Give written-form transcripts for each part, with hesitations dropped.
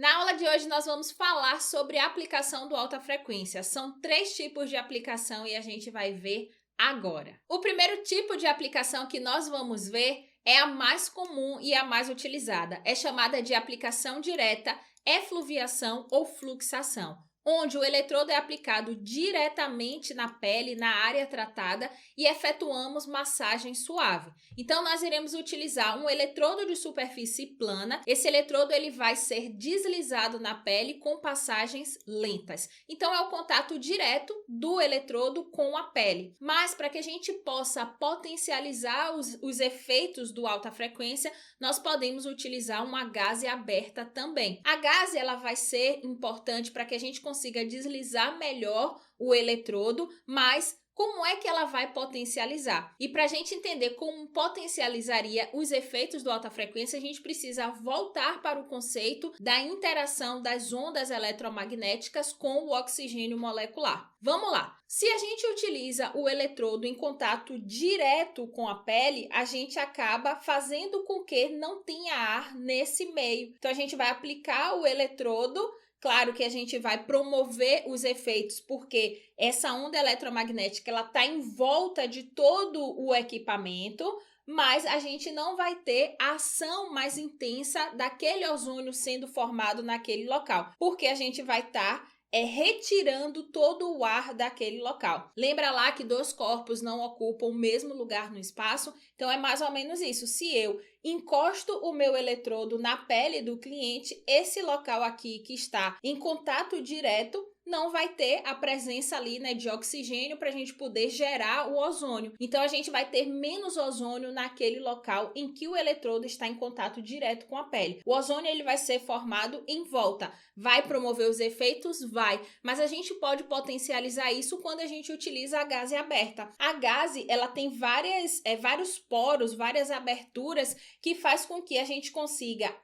Na aula de hoje nós vamos falar sobre a aplicação do alta frequência. São 3 tipos de aplicação e a gente vai ver agora. O primeiro tipo de aplicação que nós vamos ver é a mais comum e a mais utilizada. É chamada de aplicação direta, efluviação ou fluxação, onde o eletrodo é aplicado diretamente na pele, na área tratada, e efetuamos massagem suave. Então, nós iremos utilizar um eletrodo de superfície plana. Esse eletrodo ele vai ser deslizado na pele com passagens lentas. Então, é o contato direto do eletrodo com a pele. Mas, para que a gente possa potencializar os efeitos do alta frequência, nós podemos utilizar uma gaze aberta também. A gaze ela vai ser importante para que a gente consiga deslizar melhor o eletrodo, mas como é que ela vai potencializar? E para a gente entender como potencializaria os efeitos do alta frequência, a gente precisa voltar para o conceito da interação das ondas eletromagnéticas com o oxigênio molecular. Vamos lá! Se a gente utiliza o eletrodo em contato direto com a pele, a gente acaba fazendo com que não tenha ar nesse meio. Então, a gente vai aplicar o eletrodo. Claro que a gente vai promover os efeitos, porque essa onda eletromagnética ela está em volta de todo o equipamento, mas a gente não vai ter a ação mais intensa daquele ozônio sendo formado naquele local, porque a gente vai estar retirando todo o ar daquele local. Lembra lá que 2 corpos não ocupam o mesmo lugar no espaço? Então é mais ou menos isso. Se eu encosto o meu eletrodo na pele do cliente, esse local aqui que está em contato direto não vai ter a presença ali, de oxigênio para a gente poder gerar o ozônio. Então, a gente vai ter menos ozônio naquele local em que o eletrodo está em contato direto com a pele. O ozônio ele vai ser formado em volta. Vai promover os efeitos? Vai. Mas a gente pode potencializar isso quando a gente utiliza a gaze aberta. A gaze, ela tem vários poros, várias aberturas que faz com que a gente consiga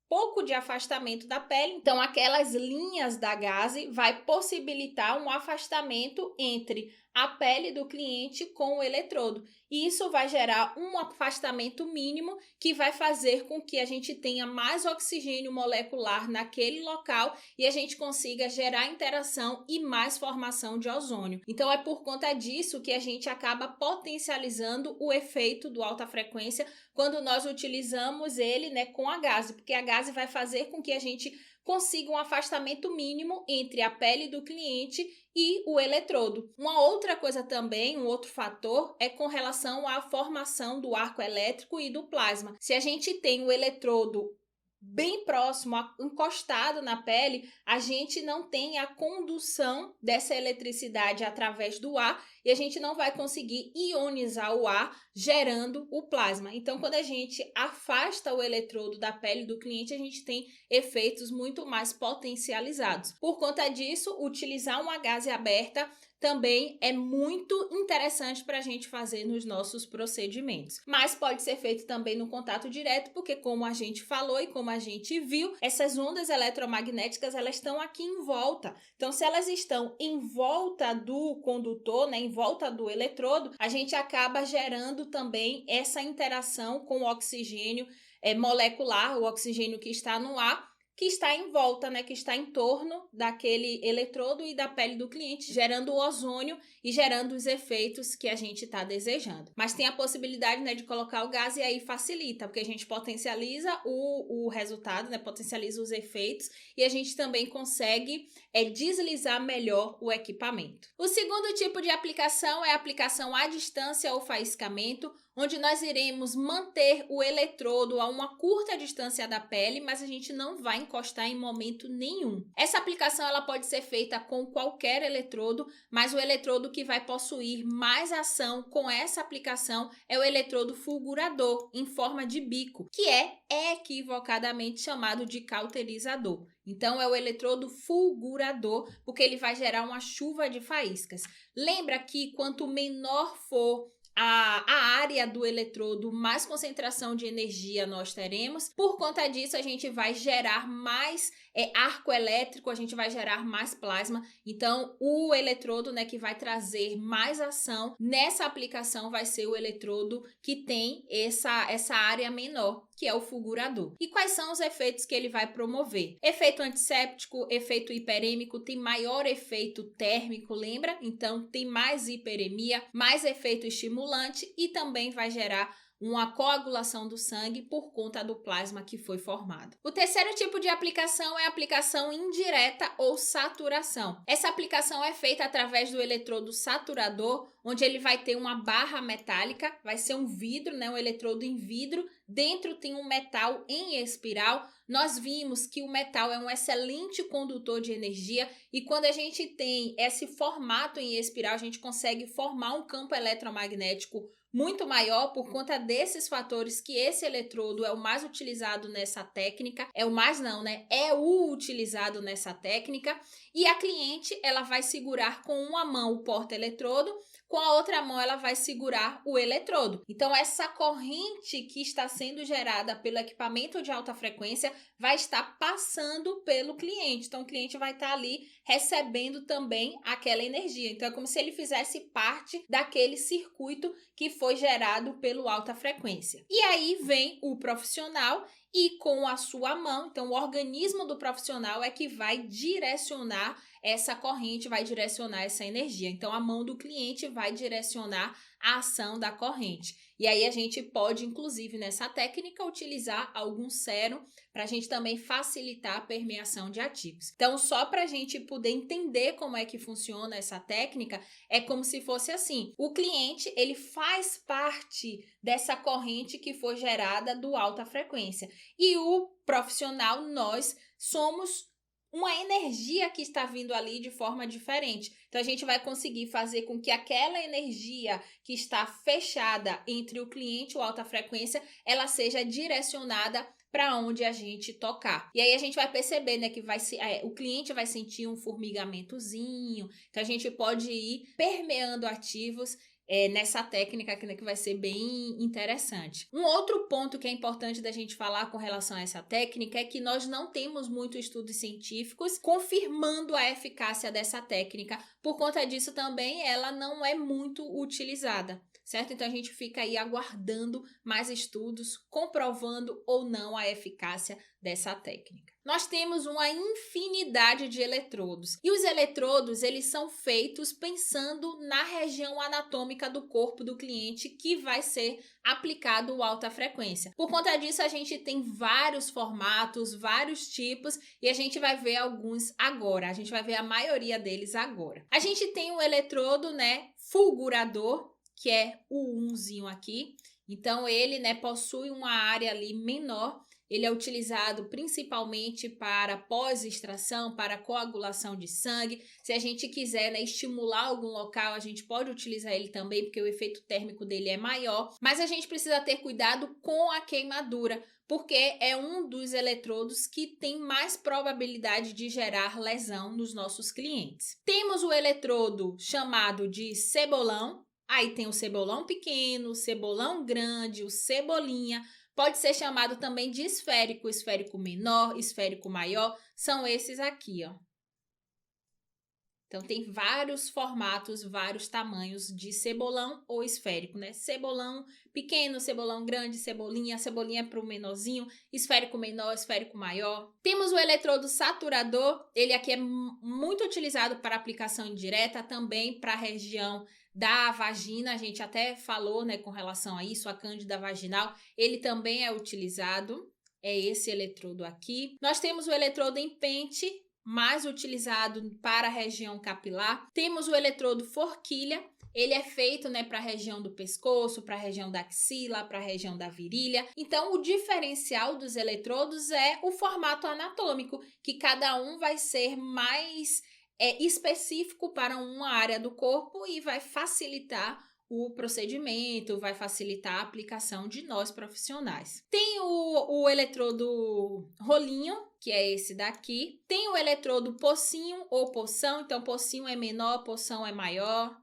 pouco de afastamento da pele. Então, aquelas linhas da gaze vai possibilitar um afastamento entre a pele do cliente com o eletrodo. E isso vai gerar um afastamento mínimo que vai fazer com que a gente tenha mais oxigênio molecular naquele local e a gente consiga gerar interação e mais formação de ozônio. Então, é por conta disso que a gente acaba potencializando o efeito do alta frequência quando nós utilizamos ele, com a gaze, porque a gaze vai fazer com que a gente consiga um afastamento mínimo entre a pele do cliente e o eletrodo. Uma outra coisa também, um outro fator, é com relação à formação do arco elétrico e do plasma. Se a gente tem o eletrodo bem próximo, encostado na pele, a gente não tem a condução dessa eletricidade através do ar e a gente não vai conseguir ionizar o ar, gerando o plasma. Então, quando a gente afasta o eletrodo da pele do cliente, a gente tem efeitos muito mais potencializados. Por conta disso, utilizar uma gaze aberta também é muito interessante para a gente fazer nos nossos procedimentos. Mas pode ser feito também no contato direto, porque como a gente falou e como a gente viu, essas ondas eletromagnéticas elas estão aqui em volta. Então, se elas estão em volta do condutor, em volta do eletrodo, a gente acaba gerando também essa interação com o oxigênio molecular, o oxigênio que está no ar, que está em volta, que está em torno daquele eletrodo e da pele do cliente, gerando o ozônio e gerando os efeitos que a gente está desejando. Mas tem a possibilidade, de colocar o gás e aí facilita, porque a gente potencializa o resultado, potencializa os efeitos e a gente também consegue deslizar melhor o equipamento. O segundo tipo de aplicação é a aplicação à distância ou faiscamento, onde nós iremos manter o eletrodo a uma curta distância da pele, mas a gente não vai encostar em momento nenhum. Essa aplicação ela pode ser feita com qualquer eletrodo, mas o eletrodo que vai possuir mais ação com essa aplicação é o eletrodo fulgurador, em forma de bico, que é equivocadamente chamado de cauterizador. Então, é o eletrodo fulgurador, porque ele vai gerar uma chuva de faíscas. Lembra que quanto menor for a área do eletrodo, mais concentração de energia nós teremos. Por conta disso, a gente vai gerar mais arco elétrico, a gente vai gerar mais plasma. Então, o eletrodo, né, que vai trazer mais ação nessa aplicação vai ser o eletrodo que tem essa área menor, que é o fulgurador. E quais são os efeitos que ele vai promover? Efeito antisséptico, efeito hiperêmico, tem maior efeito térmico, lembra? Então, tem mais hiperemia, mais efeito estimulante e também vai gerar uma coagulação do sangue por conta do plasma que foi formado. O terceiro tipo de aplicação é a aplicação indireta ou saturação. Essa aplicação é feita através do eletrodo saturador, onde ele vai ter uma barra metálica, vai ser um vidro, né, um eletrodo em vidro, dentro tem um metal em espiral. Nós vimos que o metal é um excelente condutor de energia e quando a gente tem esse formato em espiral, a gente consegue formar um campo eletromagnético muito maior por conta desses fatores que esse eletrodo é o mais utilizado nessa técnica, é o utilizado nessa técnica, e a cliente ela vai segurar com uma mão o porta-eletrodo, com a outra mão ela vai segurar o eletrodo. Então essa corrente que está sendo gerada pelo equipamento de alta frequência vai estar passando pelo cliente. Então o cliente vai estar ali recebendo também aquela energia. Então é como se ele fizesse parte daquele circuito que foi gerado pelo alta frequência. E aí vem o profissional e com a sua mão, então o organismo do profissional é que vai direcionar essa corrente, vai direcionar essa energia. Então a mão do cliente vai direcionar a ação da corrente. E aí a gente pode, inclusive nessa técnica, utilizar algum sérum para a gente também facilitar a permeação de ativos. Então, só para a gente poder entender como é que funciona essa técnica, é como se fosse assim: o cliente ele faz parte dessa corrente que foi gerada do alta frequência e o profissional, nós somos uma energia que está vindo ali de forma diferente. Então, a gente vai conseguir fazer com que aquela energia que está fechada entre o cliente e o alta frequência, ela seja direcionada para onde a gente tocar. E aí a gente vai perceber, né, que o cliente vai sentir um formigamentozinho. Então, a gente pode ir permeando ativos nessa técnica que vai ser bem interessante. Um outro ponto que é importante da gente falar com relação a essa técnica é que nós não temos muitos estudos científicos confirmando a eficácia dessa técnica. Por conta disso também ela não é muito utilizada, certo? Então a gente fica aí aguardando mais estudos comprovando ou não a eficácia dessa técnica. Nós temos uma infinidade de eletrodos. E os eletrodos, eles são feitos pensando na região anatômica do corpo do cliente que vai ser aplicado o alta frequência. Por conta disso, a gente tem vários formatos, vários tipos, e a gente vai ver alguns agora. A gente vai ver a maioria deles agora. A gente tem o eletrodo, né, fulgurador, que é o 1zinho aqui. Então, ele, né, possui uma área ali menor. Ele é utilizado principalmente para pós-extração, para coagulação de sangue. Se a gente quiser, né, estimular algum local, a gente pode utilizar ele também, porque o efeito térmico dele é maior. Mas a gente precisa ter cuidado com a queimadura, porque é um dos eletrodos que tem mais probabilidade de gerar lesão nos nossos clientes. Temos o eletrodo chamado de cebolão. Aí tem o cebolão pequeno, o cebolão grande, o cebolinha. Pode ser chamado também de esférico, esférico menor, esférico maior. São esses aqui, ó. Então, tem vários formatos, vários tamanhos de cebolão ou esférico, né? Cebolão pequeno, cebolão grande, cebolinha para o menorzinho, esférico menor, esférico maior. Temos o eletrodo saturador. Ele aqui é muito utilizado para aplicação indireta, também para a região da vagina. A gente até falou, né, com relação a isso, a cândida vaginal. Ele também é utilizado. É esse eletrodo aqui. Nós temos o eletrodo em pente, mais utilizado para a região capilar. Temos o eletrodo forquilha. Ele é feito, né, para a região do pescoço, para a região da axila, para a região da virilha. Então, o diferencial dos eletrodos é o formato anatômico, que cada um vai ser mais específico para uma área do corpo e vai facilitar o procedimento, vai facilitar a aplicação de nós profissionais. Tem o eletrodo rolinho, que é esse daqui. Tem o eletrodo pocinho ou poção. Então, pocinho é menor, poção é maior.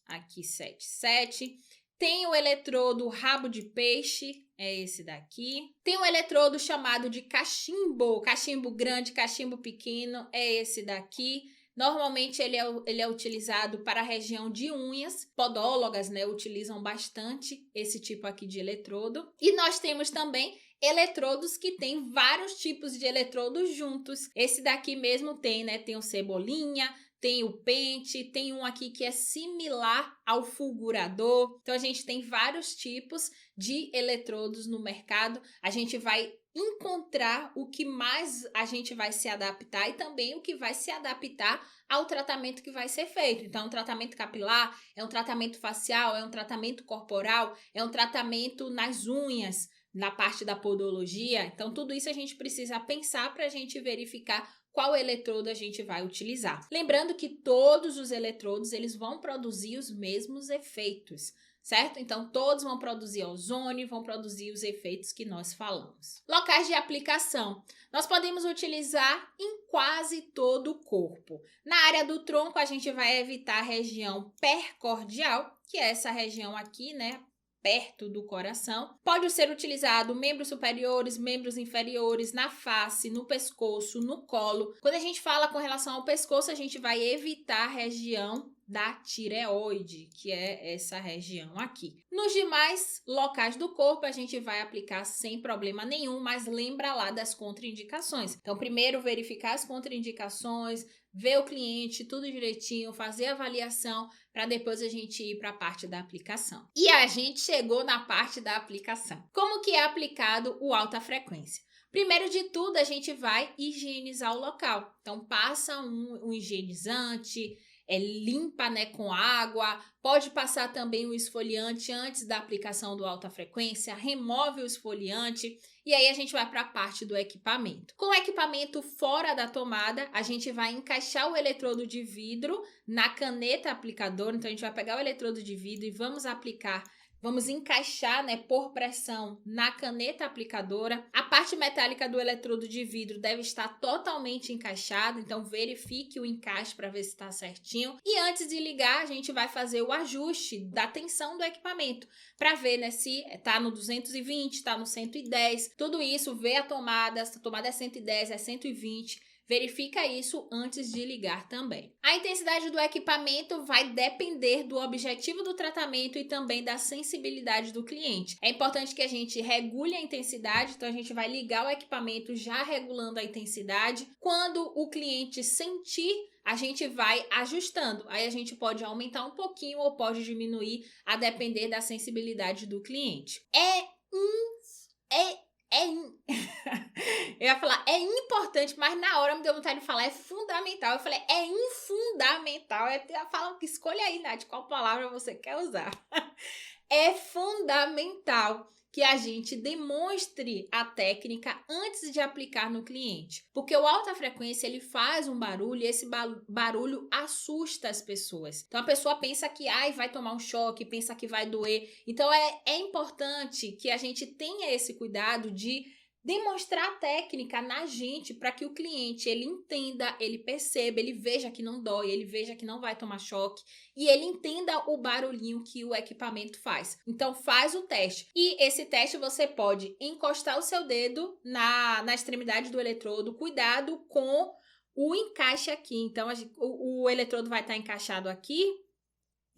Aqui, 7,7. Tem o eletrodo rabo de peixe, é esse daqui. Tem um eletrodo chamado de cachimbo, cachimbo grande, cachimbo pequeno, é esse daqui. Normalmente ele é utilizado para a região de unhas. Podólogas, né, utilizam bastante esse tipo aqui de eletrodo. E nós temos também eletrodos que tem vários tipos de eletrodos juntos. Esse daqui mesmo tem, né? Tem o cebolinha, tem o pente, tem um aqui que é similar ao fulgurador. Então a gente tem vários tipos de eletrodos no mercado. A gente vai encontrar o que mais a gente vai se adaptar e também o que vai se adaptar ao tratamento que vai ser feito. Então, um tratamento capilar, é um tratamento facial, é um tratamento corporal, é um tratamento nas unhas, na parte da podologia. Então, tudo isso a gente precisa pensar para a gente verificar qual eletrodo a gente vai utilizar. Lembrando que todos os eletrodos, eles vão produzir os mesmos efeitos, certo? Então, todos vão produzir ozônio, vão produzir os efeitos que nós falamos. Locais de aplicação. Nós podemos utilizar em quase todo o corpo. Na área do tronco, a gente vai evitar a região percordial, que é essa região aqui, né? Perto do coração. Pode ser utilizado membros superiores, membros inferiores, na face, no pescoço, no colo. Quando a gente fala com relação ao pescoço, a gente vai evitar a região da tireoide, que é essa região aqui. Nos demais locais do corpo, a gente vai aplicar sem problema nenhum, mas lembra lá das contraindicações. Então, primeiro verificar as contraindicações, ver o cliente, tudo direitinho, fazer a avaliação, para depois a gente ir para a parte da aplicação. E a gente chegou na parte da aplicação. Como que é aplicado o alta frequência? Primeiro de tudo, a gente vai higienizar o local. Então, passa um higienizante, limpa, né, com água, pode passar também o esfoliante antes da aplicação do alta frequência, remove o esfoliante e aí a gente vai para a parte do equipamento. Com o equipamento fora da tomada, a gente vai encaixar o eletrodo de vidro na caneta aplicadora, então a gente vai pegar o eletrodo de vidro e vamos aplicar. Vamos encaixar, né, por pressão na caneta aplicadora. A parte metálica do eletrodo de vidro deve estar totalmente encaixada, então verifique o encaixe para ver se está certinho. E antes de ligar, a gente vai fazer o ajuste da tensão do equipamento para ver, né, se está no 220, está no 110. Tudo isso, ver a tomada, se a tomada é 110, é 120. Verifica isso antes de ligar também. A intensidade do equipamento vai depender do objetivo do tratamento e também da sensibilidade do cliente. É importante que a gente regule a intensidade, então a gente vai ligar o equipamento já regulando a intensidade. Quando o cliente sentir, a gente vai ajustando. Aí a gente pode aumentar um pouquinho ou pode diminuir, a depender da sensibilidade do cliente. Eu ia falar, é importante, mas na hora me deu vontade de falar, é fundamental. Eu falei, é infundamental. Eu falo, escolha aí, Nath, qual palavra você quer usar. É fundamental que a gente demonstre a técnica antes de aplicar no cliente. Porque o alta frequência, ele faz um barulho e esse barulho assusta as pessoas. Então, a pessoa pensa que vai tomar um choque, pensa que vai doer. Então, é importante que a gente tenha esse cuidado de demonstrar a técnica na gente para que o cliente ele entenda, ele perceba, ele veja que não dói, ele veja que não vai tomar choque e ele entenda o barulhinho que o equipamento faz. Então faz o teste. E esse teste você pode encostar o seu dedo na extremidade do eletrodo, cuidado com o encaixe aqui. Então o eletrodo vai estar encaixado aqui.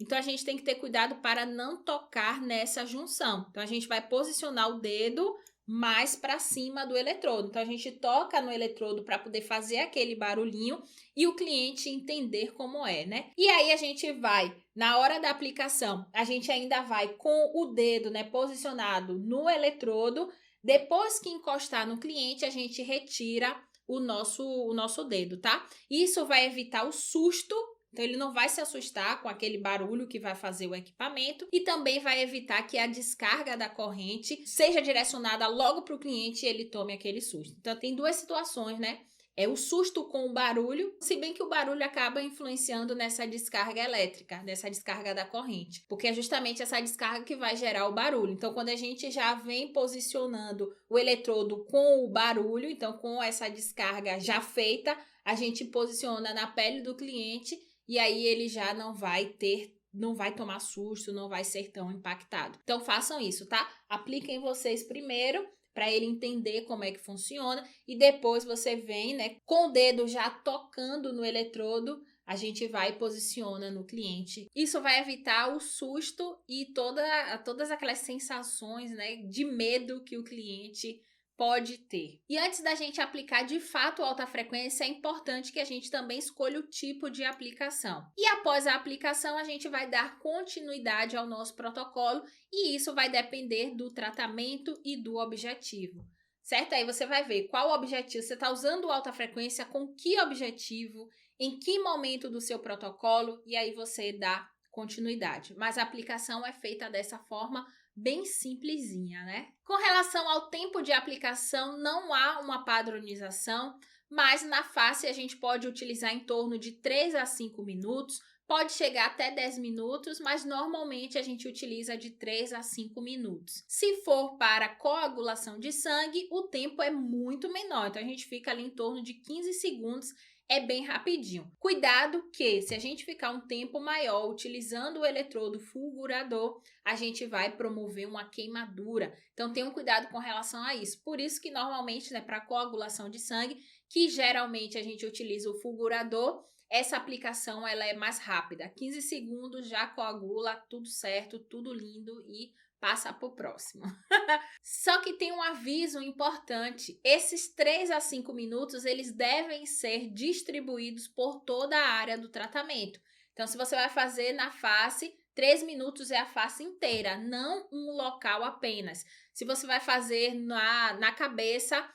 Então, a gente tem que ter cuidado para não tocar nessa junção. Então, a gente vai posicionar o dedo mais para cima do eletrodo. Então, a gente toca no eletrodo para poder fazer aquele barulhinho e o cliente entender como é, né? E aí, a gente vai, na hora da aplicação, a gente ainda vai com o dedo, né, posicionado no eletrodo. Depois que encostar no cliente, a gente retira o nosso dedo, tá? Isso vai evitar o susto. Então, ele não vai se assustar com aquele barulho que vai fazer o equipamento e também vai evitar que a descarga da corrente seja direcionada logo para o cliente e ele tome aquele susto. Então, tem duas situações, né? É o susto com o barulho, se bem que o barulho acaba influenciando nessa descarga elétrica, nessa descarga da corrente, porque é justamente essa descarga que vai gerar o barulho. Então, quando a gente já vem posicionando o eletrodo com o barulho, então com essa descarga já feita, a gente posiciona na pele do cliente e aí ele já não vai ter não vai tomar susto, não vai ser tão impactado. Então façam isso, tá? Apliquem vocês primeiro para ele entender como é que funciona e depois você vem, né, com o dedo já tocando no eletrodo, a gente vai e posiciona no cliente. Isso vai evitar o susto e todas aquelas sensações, né, de medo que o cliente pode ter. E antes da gente aplicar de fato alta frequência, é importante que a gente também escolha o tipo de aplicação. E após a aplicação, a gente vai dar continuidade ao nosso protocolo e isso vai depender do tratamento e do objetivo. Certo? Aí você vai ver qual o objetivo. Você está usando alta frequência com que objetivo, em que momento do seu protocolo, e aí você dá continuidade. Mas a aplicação é feita dessa forma bem simplesinha, né? Com relação ao tempo de aplicação, não há uma padronização, mas na face a gente pode utilizar em torno de 3 a 5 minutos, pode chegar até 10 minutos, mas normalmente a gente utiliza de 3 a 5 minutos. Se for para coagulação de sangue, o tempo é muito menor, então a gente fica ali em torno de 15 segundos, é bem rapidinho. Cuidado que, se a gente ficar um tempo maior utilizando o eletrodo fulgurador, a gente vai promover uma queimadura. Então, tenham cuidado com relação a isso. Por isso que, normalmente, né, para coagulação de sangue, que geralmente a gente utiliza o fulgurador, essa aplicação ela é mais rápida. 15 segundos já coagula, tudo certo, tudo lindo e passa para o próximo. Só que tem um aviso importante. Esses 3 a 5 minutos, eles devem ser distribuídos por toda a área do tratamento. Então, se você vai fazer na face, 3 minutos é a face inteira, não um local apenas. Se você vai fazer na cabeça,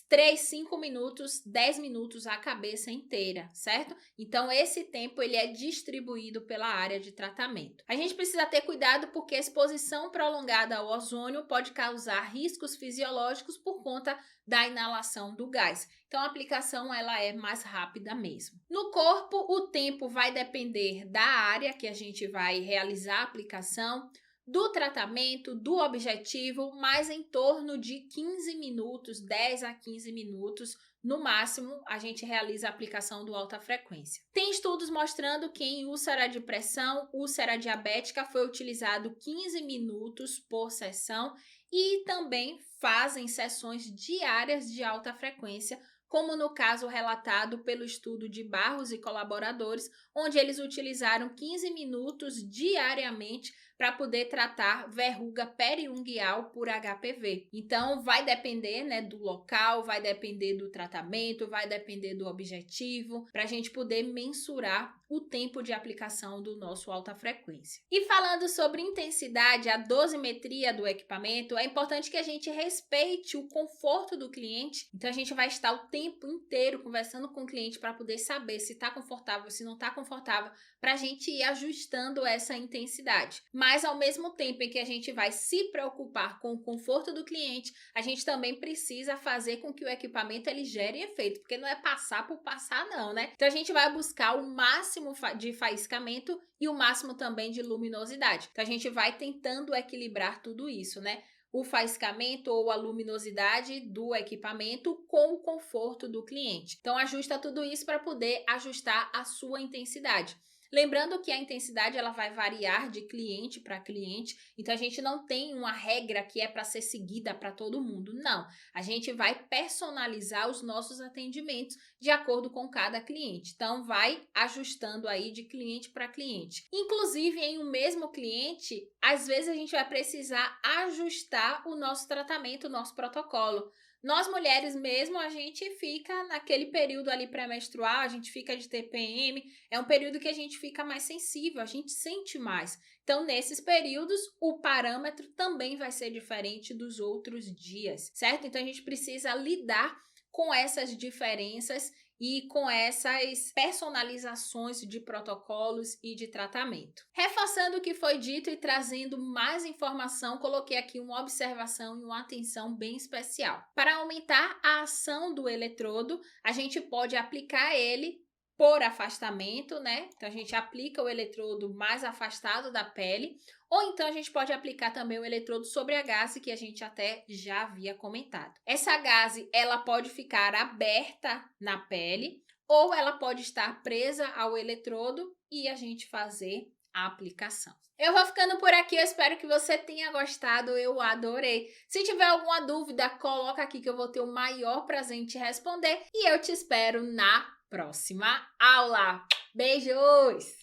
3, 5 minutos, 10 minutos a cabeça inteira, certo? Então, esse tempo ele é distribuído pela área de tratamento. A gente precisa ter cuidado porque a exposição prolongada ao ozônio pode causar riscos fisiológicos por conta da inalação do gás. Então, a aplicação ela é mais rápida mesmo. No corpo, o tempo vai depender da área que a gente vai realizar a aplicação, do tratamento, do objetivo, mas em torno de 15 minutos, 10 a 15 minutos, no máximo, a gente realiza a aplicação do alta frequência. Tem estudos mostrando que em úlcera de pressão, úlcera diabética, foi utilizado 15 minutos por sessão e também fazem sessões diárias de alta frequência, como no caso relatado pelo estudo de Barros e colaboradores, onde eles utilizaram 15 minutos diariamente para poder tratar verruga periungueal por HPV. Então, vai depender, né, do local, vai depender do tratamento, vai depender do objetivo, para a gente poder mensurar o tempo de aplicação do nosso alta frequência. E falando sobre intensidade, a dosimetria do equipamento, é importante que a gente respeite o conforto do cliente. Então, a gente vai estar o tempo inteiro conversando com o cliente para poder saber se está confortável, se não está confortável, para a gente ir ajustando essa intensidade. Mas, ao mesmo tempo em que a gente vai se preocupar com o conforto do cliente, a gente também precisa fazer com que o equipamento ele gere efeito, porque não é passar por passar não, né? Então, a gente vai buscar o máximo de faiscamento e o máximo também de luminosidade. Então, a gente vai tentando equilibrar tudo isso, né? O faiscamento ou a luminosidade do equipamento com o conforto do cliente. Então, ajusta tudo isso para poder ajustar a sua intensidade. Lembrando que a intensidade ela vai variar de cliente para cliente, então a gente não tem uma regra que é para ser seguida para todo mundo, não. A gente vai personalizar os nossos atendimentos de acordo com cada cliente, então vai ajustando aí de cliente para cliente. Inclusive em um mesmo cliente, às vezes a gente vai precisar ajustar o nosso tratamento, o nosso protocolo. Nós mulheres mesmo, a gente fica naquele período ali pré-menstrual, a gente fica de TPM, é um período que a gente fica mais sensível, a gente sente mais. Então, nesses períodos, o parâmetro também vai ser diferente dos outros dias, certo? Então, a gente precisa lidar com essas diferenças e com essas personalizações de protocolos e de tratamento. Reforçando o que foi dito e trazendo mais informação, coloquei aqui uma observação e uma atenção bem especial. Para aumentar a ação do eletrodo, a gente pode aplicar ele por afastamento, né? Então, a gente aplica o eletrodo mais afastado da pele, ou então a gente pode aplicar também o eletrodo sobre a gaze, que a gente até já havia comentado. Essa gaze, ela pode ficar aberta na pele, ou ela pode estar presa ao eletrodo e a gente fazer aplicação. Eu vou ficando por aqui, eu espero que você tenha gostado, eu adorei. Se tiver alguma dúvida, coloca aqui que eu vou ter o maior prazer em te responder e eu te espero na próxima aula. Beijos!